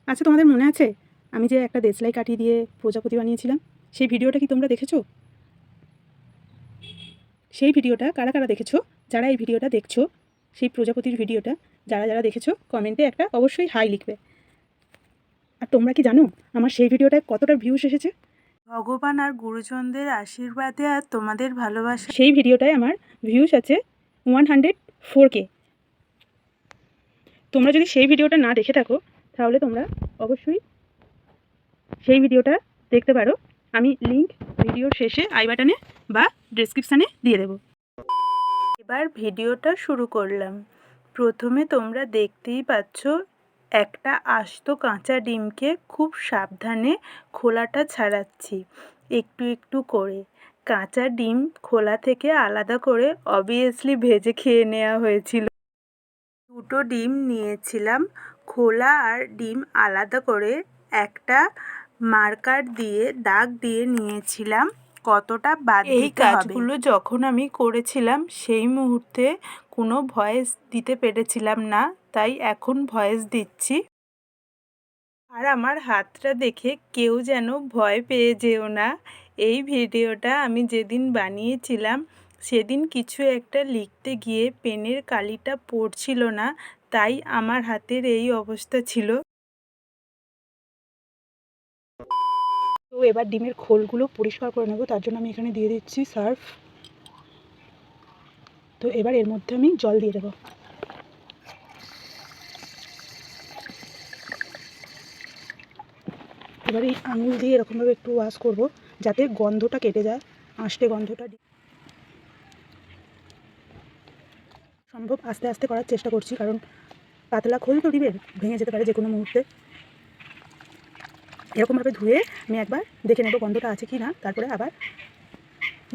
আচ্ছা, তোমাদের মনে আছে আমি যে একটা দেশলাই কাঠি দিয়ে প্রজাপতি বানিয়েছিলাম? সেই ভিডিওটা কি তোমরা দেখেছো? সেই ভিডিওটা কারা কারা দেখেছো? যারা এই ভিডিওটা দেখছো, সেই প্রজাপতির ভিডিওটা যারা যারা দেখেছো, কমেন্টে একটা অবশ্যই হাই লিখবে। আর তোমরা কি জানো আমার সেই ভিডিওটায় কতটা ভিউস এসেছে? ভগবান আর গুরুজনদের আশীর্বাদে আর তোমাদের ভালোবাসা সেই ভিডিওটায় আমার ভিউস আছে 104K। তোমরা যদি সেই ভিডিওটা না দেখে থাকো তাহলে তোমরা অবশ্যই সেই ভিডিওটা দেখতে পারো। আমি লিংক ভিডিওর শেষে আই বাটনে বা ডেসক্রিপশানে দিয়ে দেবো। এবার ভিডিওটা শুরু করলাম। প্রথমে তোমরা দেখতেই পাচ্ছ একটা আস্ত কাঁচা ডিমকে খুব সাবধানে খোলাটা ছাড়াচ্ছি একটু একটু করে। কাঁচা ডিম খোলা থেকে আলাদা করে অবভিয়াসলি ভেজে খেয়ে নেওয়া হয়েছিল। দুটো ডিম নিয়েছিলাম, খোলা আর ডিম আলাদা করে একটা মার্কার দিয়ে দাগ দিয়ে নিয়েছিলাম কতটা বাদ দিতে হবে। এই কাজগুলো যখন আমি করেছিলাম সেই মুহূর্তে কোনো ভয়েস দিতে পেরেছিলাম না, তাই এখন ভয়েস দিচ্ছি। আর আমার হাতটা দেখে কেউ যেন ভয় পেয়ে যেও না। এই ভিডিওটা আমি যেদিন বানিয়েছিলাম সেদিন কিছু একটা লিখতে গিয়ে পেনের কালিটা পড়ছিল না, তাই আমার হাতের এই অবস্থা ছিল। তো এবার ডিমের খোলগুলো পরিষ্কার করে নেবো, তার জন্য আমি এখানে দিয়ে দিচ্ছি সার্ফ। তো এবার এর মধ্যে আমি জল দিয়ে দেবো। এবার এই আঙুল দিয়ে এরকমভাবে একটু ওয়াশ করব যাতে গন্ধটা কেটে যায়, আঁশটে গন্ধটা। সম্ভব আস্তে আস্তে করার চেষ্টা করছি, কারণ পাতলা খোল তো ডিমের, ভেঙে যেতে পারে যে কোনো মুহূর্তে। এরকমভাবে ধুয়ে আমি একবার দেখে নেব গন্ধটা আছে কি না, তারপরে আবার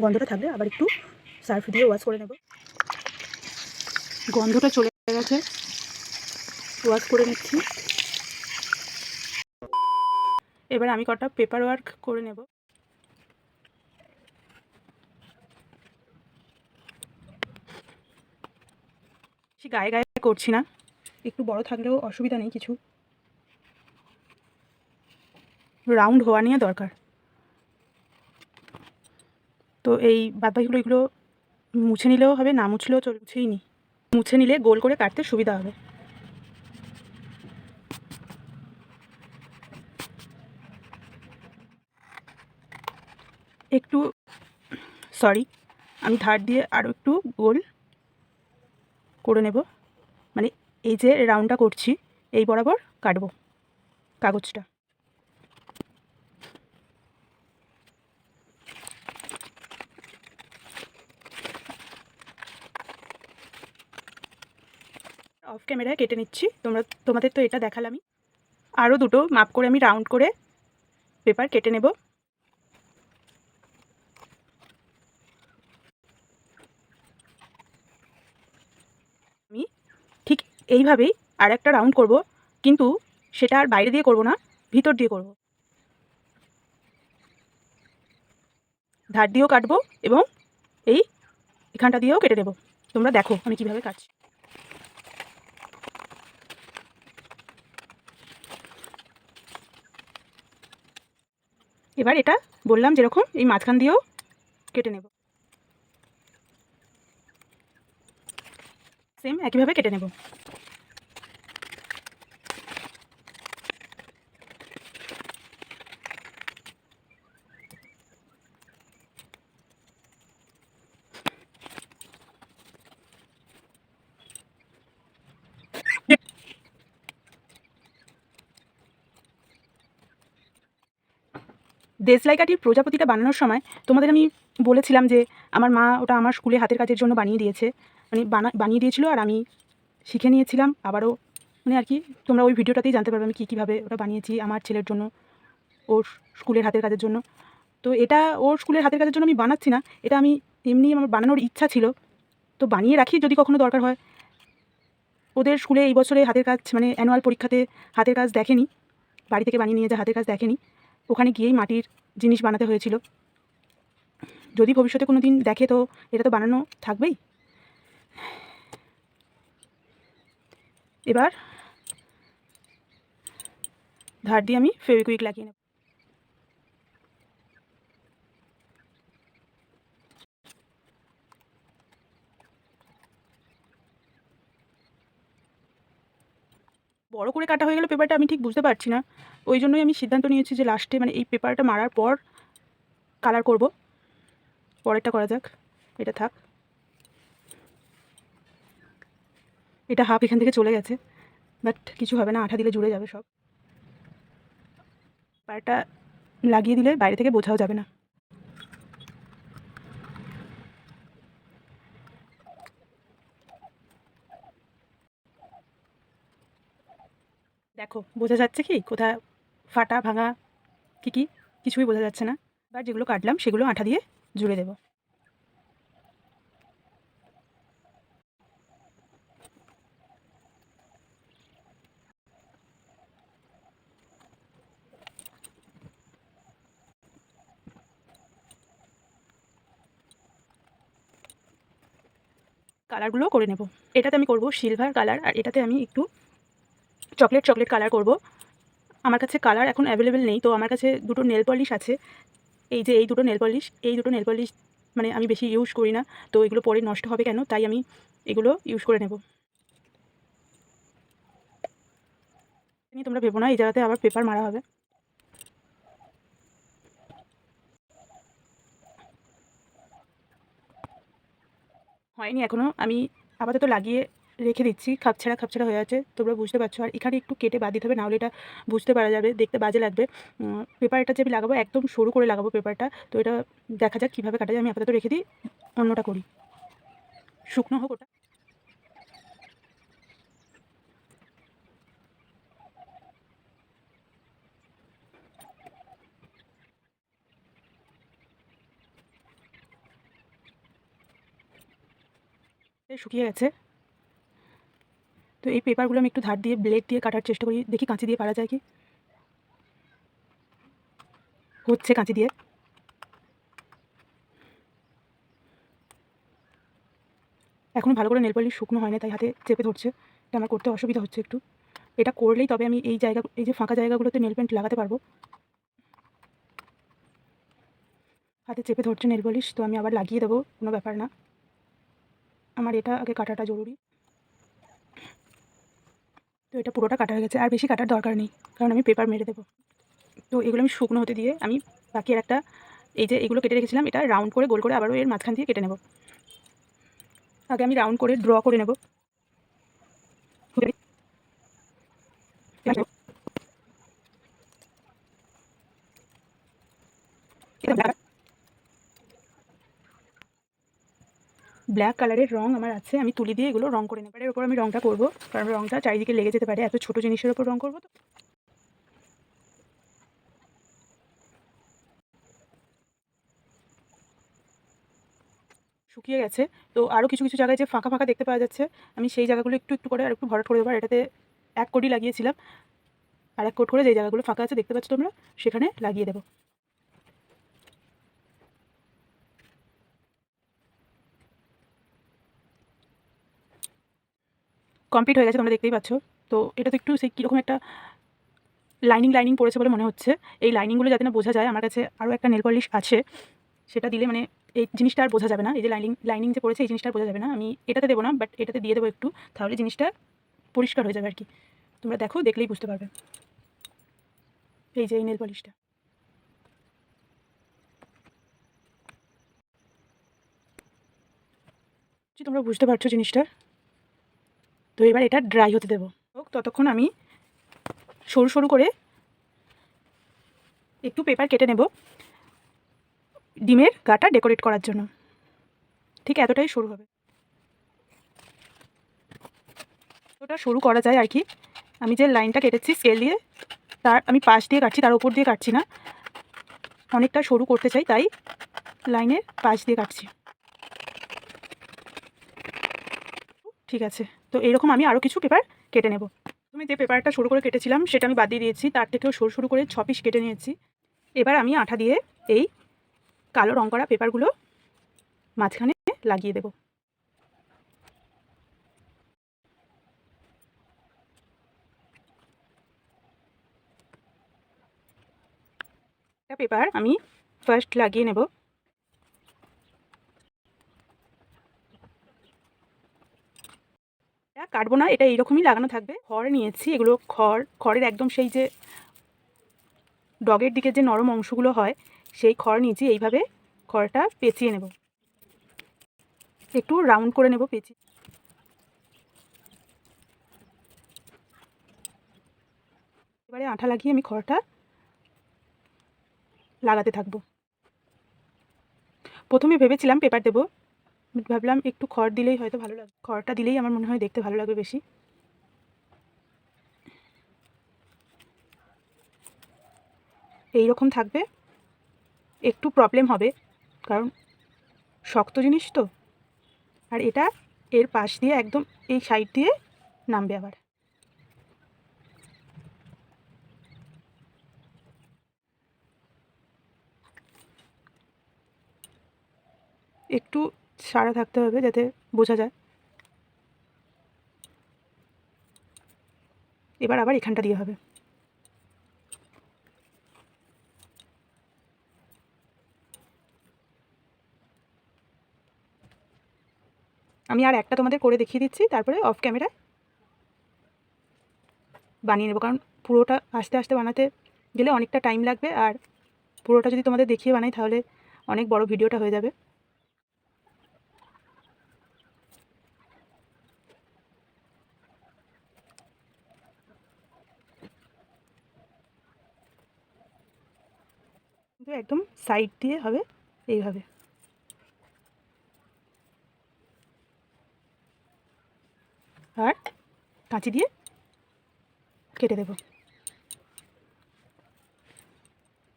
গন্ধটা থাকলে আবার একটু সার্ফ দিয়ে ওয়াশ করে নেব। গন্ধটা চলে গেছে, ওয়াশ করে নিচ্ছি। এবার আমি কটা পেপার ওয়ার্ক করে নেব। গায়ে গায়ে করছি না, একটু বড় থাকলেও অসুবিধা নেই কিছু, রাউন্ড হওয়া নিয়ে দরকার। তো এই বাদবাকিগুলো এগুলো মুছে নিলেও হবে, না মুছলেও চল, মুছেই নি। মুছে নিলে গোল করে কাটতে সুবিধা হবে। একটু সরি, আমি ধার দিয়ে আরও একটু গোল করে নেব, মানে এই যে রাউন্ডটা করছি এই বরাবর কাটবো কাগজটা। অফ ক্যামেরায় কেটে নিচ্ছি, তোমাদের তো এটা দেখালামই। আরও দুটো মাপ করে আমি রাউন্ড করে পেপার কেটে নেব। আমি ঠিক এইভাবেই আর একটা রাউন্ড করব, কিন্তু সেটা আর বাইরে দিয়ে করব না, ভিতর দিয়ে করব। ধার দিয়েও কাটবো এবং এই এখানটা দিয়েও কেটে নেব। তোমরা দেখো আমি কিভাবে কাটছি। এবার এটা বললাম যেরকম এই মাঝখান দিয়েও কেটে নেব, সেম একইভাবে কেটে নেব। দেশলাই কাঠির প্রজাপতিটা বানানোর সময় তোমাদের আমি বলেছিলাম যে আমার মা ওটা আমার স্কুলে হাতের কাজের জন্য বানিয়ে দিয়েছে, মানে বানিয়ে দিয়েছিল, আর আমি শিখে নিয়েছিলাম আবারও, মানে আর কি তোমরা ওই ভিডিওটাতেই জানতে পারবে আমি কীভাবে ওটা বানিয়েছি আমার ছেলের জন্য, ওর স্কুলের হাতের কাজের জন্য। তো এটা ওর স্কুলের হাতের কাজের জন্য আমি বানাচ্ছি না, এটা আমি এমনি আমার বানানোর ইচ্ছা ছিল, তো বানিয়ে রাখি যদি কখনো দরকার হয়। ওদের স্কুলে এই বছরে হাতের কাজ, মানে অ্যানুয়াল পরীক্ষাতে হাতের কাজ দেখেনি, বাড়ি থেকে বানিয়ে নিয়ে যা হাতের কাজ দেখেনি, ওখানে গিয়েই মাটির জিনিস বানাতে হয়েছিল। যদি ভবিষ্যতে কোনো দিন দেখে তো এটা তো বানানো থাকবেই। এবার ধার দিয়ে আমি ফেভিকুইক লাগিয়ে নেব। বড় করে কাটা হয়ে গেল পেপারটা, আমি ঠিক বুঝতে পারছি না। ওই জন্যই আমি সিদ্ধান্ত নিয়েছি যে লাস্টে মানে এই পেপারটা মারার পর কালার করব। পরেরটা করা যাক, এটা থাক। এটা হাফ এখান থেকে চলে গেছে, বাট কিছু হবে না, আঠা দিলে জুড়ে যাবে সব। পেপারটা লাগিয়ে দিলে বাইরে থেকে বোঝাও যাবে না। দেখো বোঝা যাচ্ছে কি কোথায় ফাটা ভাঙা কী কিছুই বোঝা যাচ্ছে না। এবার যেগুলো কাটলাম সেগুলো আঠা দিয়ে জুড়ে দেব। কালারগুলো করে নেব। এটাতে আমি করব সিলভার কালার, আর এটাতে আমি একটু চকলেট কালার করব। আমার কাছে কালার এখন অ্যাভেলেবেল নেই, তো আমার কাছে দুটো নেল পলিশ আছে। এই যে এই দুটো নেল পলিশ মানে আমি বেশি ইউজ করি না, তো এগুলো পরে নষ্ট হবে কেন, তাই আমি এগুলো ইউজ করে নেব। তোমরা ভেবো না এই জায়গাতে আবার পেপার মারা হবে। হয়নি এখনও, আমি আপাতত লাগিয়ে রেখে দিচ্ছি। খাপছাড়া হয়ে আছে, তোমরা বুঝতে পারছো। আর এখানে একটু কেটে বাদ দিতে হবে, নাহলে এটা বুঝতে পারা যাবে, দেখতে বাজে লাগবে। পেপারটা যে আমি লাগাবো একদম সরু করে লাগাবো পেপারটা, তো এটা দেখা যাক কীভাবে কাটা যায়। আমি আপাতত রেখে দিই, অন্যটা করি, শুকনো হোক ওটা। শুকিয়ে গেছে, তো এই পেপারগুলো আমি একটু ধার দিয়ে ব্লেড দিয়ে কাটার চেষ্টা করি, দেখি কাঁচি দিয়ে পারা যায় কি। হচ্ছে কাঁচি দিয়ে। এখনও ভালো করে নেল পলিশ শুকনো হয় না, তাই হাতে চেপে ধরছে, এটা আমার করতে অসুবিধা হচ্ছে একটু। এটা করলেই তবে আমি এই যে ফাঁকা জায়গাগুলোতে নেল পেন্ট লাগাতে পারবো। হাতে চেপে ধরছে নেল পলিশ, তো আমি আবার লাগিয়ে দেবো, কোনো ব্যাপার না। আমার এটা আগে কাটাটা জরুরি। তো এটা পুরোটা কাটা হয়ে গেছে, আর বেশি কাটার দরকার নেই, কারণ আমি পেপার মেরে দেবো। তো এগুলো আমি শুকনো হতে দিয়ে আমি বাকি আর একটা, এই যে এগুলো কেটে রেখেছিলাম, এটা রাউন্ড করে গোল করে আবারও এর মাঝখান দিয়ে কেটে নেব। আগে আমি রাউন্ড করে ড্র করে নেব। ব্ল্যাক কালারের রং আমার আছে, আমি তুলি দিয়ে এগুলো রং করে নেব। এর উপর আমি রংটা করবো, কারণ রংটা চারিদিকে লেগে যেতে পারে, এত ছোটো জিনিসের উপর রং করবো। তো শুকিয়ে গেছে, তো আরও কিছু কিছু জায়গায় যে ফাঁকা ফাঁকা দেখতে পাওয়া যাচ্ছে, আমি সেই জায়গাগুলো একটু একটু করে আর একটু ভরাট করে দেবো। আর এটাতে এক কোটই লাগিয়েছিলাম, আর এক কোট করে যেই জায়গাগুলো ফাঁকা আছে দেখতে পাচ্ছ তোমরা, সেখানে লাগিয়ে দেবো। কমপ্লিট হয়ে গেছে, তোমরা দেখতেই পাচ্ছ। তো এটা তো একটু সেই কীরকম একটা লাইনিং পড়েছে বলে মনে হচ্ছে। এই লাইনিংগুলো যাতে না বোঝা যায়, আমার কাছে আরও একটা নেল পলিশ আছে, সেটা দিলে মানে এই জিনিসটা আর বোঝা যাবে না। এই যে লাইনিং যে পড়েছে এই জিনিসটা আর বোঝা যাবে না। আমি এটাতে দেবো না, বাট এটাতে দিয়ে দেবো একটু, তাহলে জিনিসটা পরিষ্কার হয়ে যাবে আর কি। তোমরা দেখো, দেখলেই বুঝতে পারবে। এই যে এই নেল পলিশটা, তোমরা বুঝতে পারছো জিনিসটা। তো এবার এটা ড্রাই হতে দেবো। ততক্ষণ আমি সরু সরু করে একটু পেপার কেটে নেব ডিমের গাটা ডেকোরেট করার জন্য। ঠিক এতটাই সরু হবে, ওটা সরু করা যায় আর কি। আমি যে লাইনটা কেটেছি স্কেল দিয়ে, তার আমি পাশ দিয়ে কাটছি, তার উপর দিয়ে কাটছি না। অনেকটা সরু করতে চাই, তাই লাইনের পাশ দিয়ে কাটছি। ঠিক আছে, তো এইরকম আমি আরও কিছু পেপার কেটে নেব। তুমি যে পেপারটা সরু করে কেটেছিলাম সেটা আমি বাদ দিয়ে দিয়েছি, তার থেকেও সরু সরু করে 6 পিস কেটে নিয়েছি। এবার আমি আঠা দিয়ে এই কালো রং করা পেপারগুলো মাঝখানে লাগিয়ে দেব। একটা পেপার আমি ফার্স্ট লাগিয়ে নেব। এটা কাটবো না, এটা এইরকমই লাগানো থাকবে। খড় নিয়েছি, এগুলো খড়ের একদম সেই যে ডগের দিকে যে নরম অংশগুলো হয় সেই খড় নিয়েছি। এইভাবে খড়টা পেঁচিয়ে নেব, একটু রাউন্ড করে নেব পেঁচিয়ে। এবারে আঠা লাগিয়ে আমি খড়টা লাগাতে থাকবো। প্রথমে ভেবেছিলাম পেপার দেবো, ভাবলাম একটু খড় দিলেই হয়তো ভালো লাগবে, খড়টা দিলেই আমার মনে হয় দেখতে ভালো লাগবে বেশি। এই রকম থাকবে, একটু প্রবলেম হবে কারণ শক্ত জিনিস তো। আর এটা এর পাশ দিয়ে একদম এই সাইড দিয়ে নামবে। আবার একটু সারা থাকতে হবে যাতে বোঝা যায়। এবার আবার এখানটা দিয়ে হবে। আমি আর একটা তোমাদের করে দেখিয়ে দিচ্ছি, তারপরে অফ ক্যামেরায় বানিয়ে নেবো। কারণ পুরোটা আস্তে আস্তে বানাতে গেলে অনেকটা টাইম লাগবে, আর পুরোটা যদি তোমাদের দেখিয়ে বানাই তাহলে অনেক বড় ভিডিওটা হয়ে যাবে। কিন্তু একদম সাইড দিয়ে হবে এইভাবে। আর কাঁচি দিয়ে কেটে দেবো।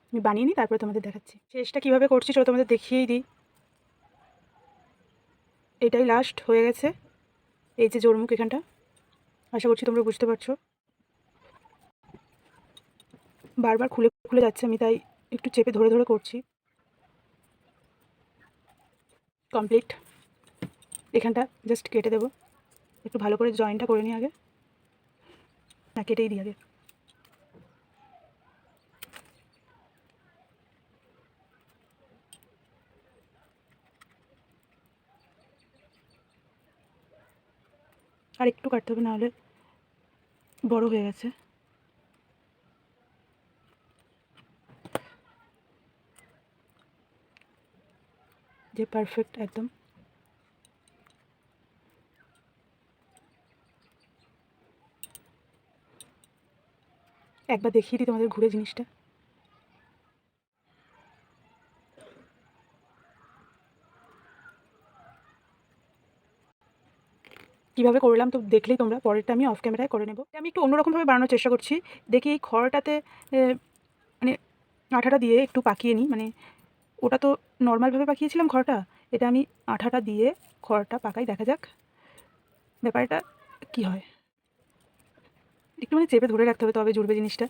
আমি বানিয়ে নিই, তারপরে তোমাদের দেখাচ্ছি। শেষটা কীভাবে করছি চলো তোমাদের দেখিয়েই দিই। এটাই লাস্ট হয়ে গেছে, এই যে জোরমুখ এখানটা। আশা করছি তোমরা বুঝতে পারছো। বারবার খুলে খুলে যাচ্ছে, আমি তাই একটু চেপে ধরে ধরে করছি। কমপ্লিট। এখানটা জাস্ট কেটে দেবো, একটু ভালো করে জয়েনটা করে নিই আগে, না কেটেই দিই আগে। আর একটু কাটতে হবে, নাহলে বড় হয়ে গেছে। যে পারফেক্ট একদম। একবার দেখিয়ে দিই তোমাদের ঘুরে জিনিসটা। কীভাবে করলাম তো দেখলেই তোমরা, পরেরটা আমি অফ ক্যামেরায় করে নেব। আমি একটু অন্যরকমভাবে বানানোর চেষ্টা করছি। দেখি এই খড়টাতে মানে আঠাটা দিয়ে একটু পাকিয়ে নিই। মানে ওটা তো নর্মালভাবে পাকিয়েছিলাম খড়টা, এটা আমি আঠাটা দিয়ে খড়টা পাকাই, দেখা যাক ব্যাপারটা কি হয়। একটু মানে চেপে ধরে রাখতে হবে, তবে জুড়বে জিনিসটা।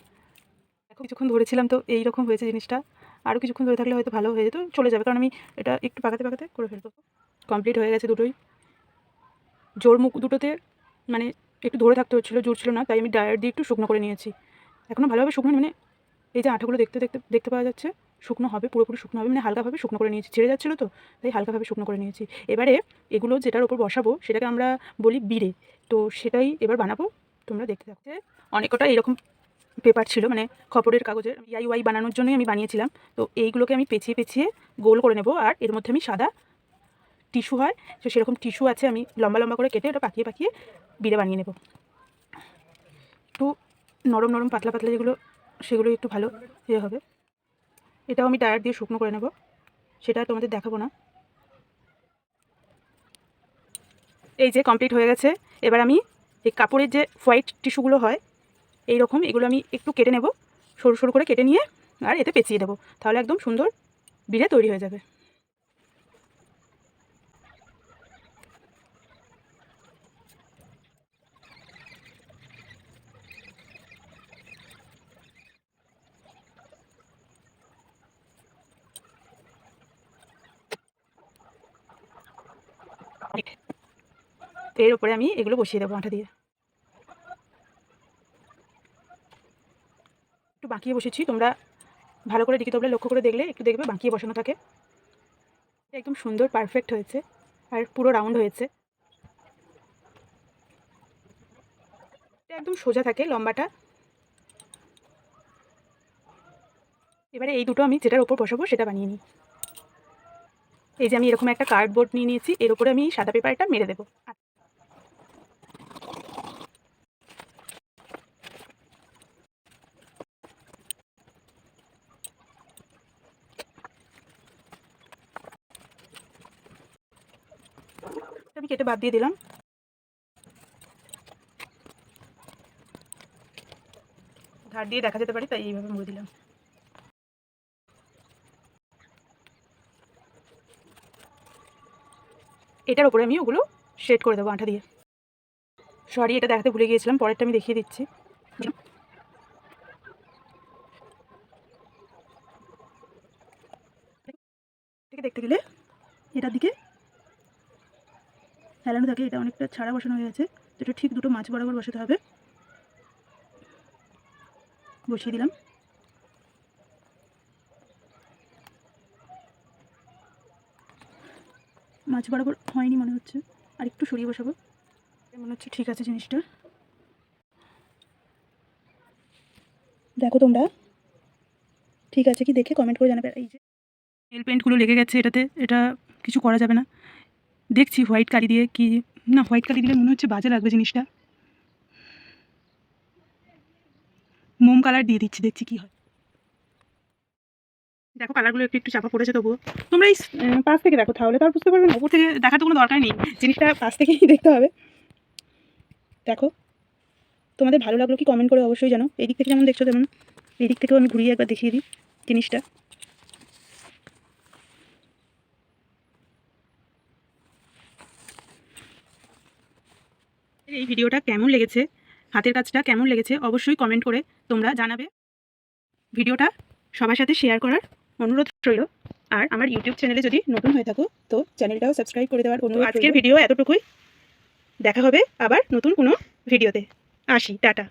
দেখো কিছুক্ষণ ধরেছিলাম তো এই রকম হয়েছে জিনিসটা। আরও কিছুক্ষণ ধরে থাকলে হয়তো ভালো হয়ে যেত, চলে যাবে, কারণ আমি এটা একটু পাকাতে পাকাতে করে ফেলবো। কমপ্লিট হয়ে গেছে দুটোই। জোর মুখ দুটোতে মানে একটু ধরে থাকতে হচ্ছিলো, জোর ছিল না, তাই আমি ড্রায়ার দিয়ে একটু শুকনো করে নিয়েছি। এখনও ভালোভাবে শুকনো মানে এই যে আঠাগুলো দেখতে পাওয়া যাচ্ছে, শুকনো হবে, পুরোপুরি শুকনো হবে, মানে হালকাভাবে শুকনো করে নিয়েছি, ছেড়ে যাচ্ছিলো তো তাই হালকাভাবে শুকনো করে নিয়েছি। এবারে এগুলো যেটার ওপর বসাবো সেটাকে আমরা বলি বিড়ে, তো সেটাই এবার বানাবো, তোমরা দেখতে থাকতে। অনেক কটা এরকম পেপার ছিল, মানে খবরের কাগজের DIY বানানোর জন্যই আমি বানিয়েছিলাম। তো এইগুলোকে আমি পেঁচিয়ে পেঁচিয়ে গোল করে নেব, আর এর মধ্যে আমি সাদা টিস্যু হয় তো সেরকম টিস্যু আছে, আমি লম্বা লম্বা করে কেটে ওটা পাকিয়ে পাকিয়ে বিড়ে বানিয়ে নেব। একটু নরম নরম পাতলা পাতলা যেগুলো, সেগুলো একটু ভালো ইয়ে হবে। এটাও আমি ড্রায়ার দিয়ে শুকনো করে নেব, সেটা তোমাদের দেখাবো না। এই যে কমপ্লিট হয়ে গেছে। এবার আমি এই কাপড়ের যে হোয়াইট টিস্যুগুলো হয় এই রকম, এগুলো আমি একটু কেটে নেব, সরু সরু করে কেটে নিয়ে আর এতে পেঁচিয়ে দেবো, তাহলে একদম সুন্দর বিড়ে তৈরি হয়ে যাবে। এর উপরে আমি এগুলো বসিয়ে দেবো আঠা দিয়ে। একটু বাঁকিয়ে বসেছি, তোমরা ভালো করে ডিকি তবলা লক্ষ্য করে দেখলে একটু দেখবে বাঁকিয়ে বসানো থাকে। এটা একদম সুন্দর পারফেক্ট হয়েছে আর পুরো রাউন্ড হয়েছে। এটা একদম সোজা থাকে লম্বাটা। এবারে এই দুটো আমি যেটার ওপর বসাবো সেটা বানিয়ে নিই। এই যে আমি এরকম একটা কার্ডবোর্ড নিয়ে নিয়েছি, এর উপরে আমি সাদা পেপারটা মেরে দেবো। আমি কেটে বাদ দিয়ে দিলাম। ধার দিয়ে দেখা যেতে পারে তাই এইভাবে মুড়ে দিলাম। এটার উপরে আমি ওগুলো শেড করে দেবো আঠা দিয়ে। সরি, এটা দেখাতে ভুলে গিয়েছিলাম, পরেরটা আমি দেখিয়ে দিচ্ছি। দেখতে গেলে এটার দিকে হেলানো থাকে, এটা অনেকটা ছাড়া বসানো হয়ে গেছে। তো এটা ঠিক দুটো মাছ বরাবর বসাতে হবে। বসিয়ে দিলাম। মাছ বরাবর হয়নি মনে হচ্ছে, আর একটু সরিয়ে বসাবো। মনে হচ্ছে ঠিক আছে জিনিসটা। দেখো তোমরা ঠিক আছে কি দেখে কমেন্ট করে জানাবে। এই যে নেল পেন্টগুলো লেগে গেছে এটাতে, এটা কিছু করা যাবে না। দেখছি হোয়াইট কালি দিয়ে কি না, হোয়াইট কালি দিলে মনে হচ্ছে বাজে লাগবে জিনিসটা। মোম কালার দিয়ে দিচ্ছি, দেখছি কি হয়। দেখো কালারগুলো একটু একটু চাপা পড়েছে, তবুও তোমরা এই পাশ থেকে দেখো, তাহলে তো আর বুঝতে পারবে না। ওপর থেকে দেখার তো কোনো দরকার নেই, জিনিসটা পাশ থেকেই দেখতে হবে। দেখো তোমাদের ভালো লাগলো কি কমেন্ট করে অবশ্যই জানো। এই দিক থেকে যেমন দেখছো তেমন এই দিক থেকেও আমি ঘুরিয়ে একবার দেখিয়ে দিই জিনিসটা। এই ভিডিওটা কেমন লেগেছে, হাতের কাজটা কেমন লেগেছে অবশ্যই কমেন্ট করে তোমরা জানাবে। ভিডিওটা সবার সাথে শেয়ার করার অনুরোধ রইল। আর আমার ইউটিউব চ্যানেলে যদি নতুন হয়ে থাকো তো চ্যানেলটাও সাবস্ক্রাইব করে দেওয়ার অনুরোধ। আজকের ভিডিও এতটুকুই, দেখা হবে আবার নতুন কোনো ভিডিওতে। আসি, টাটা।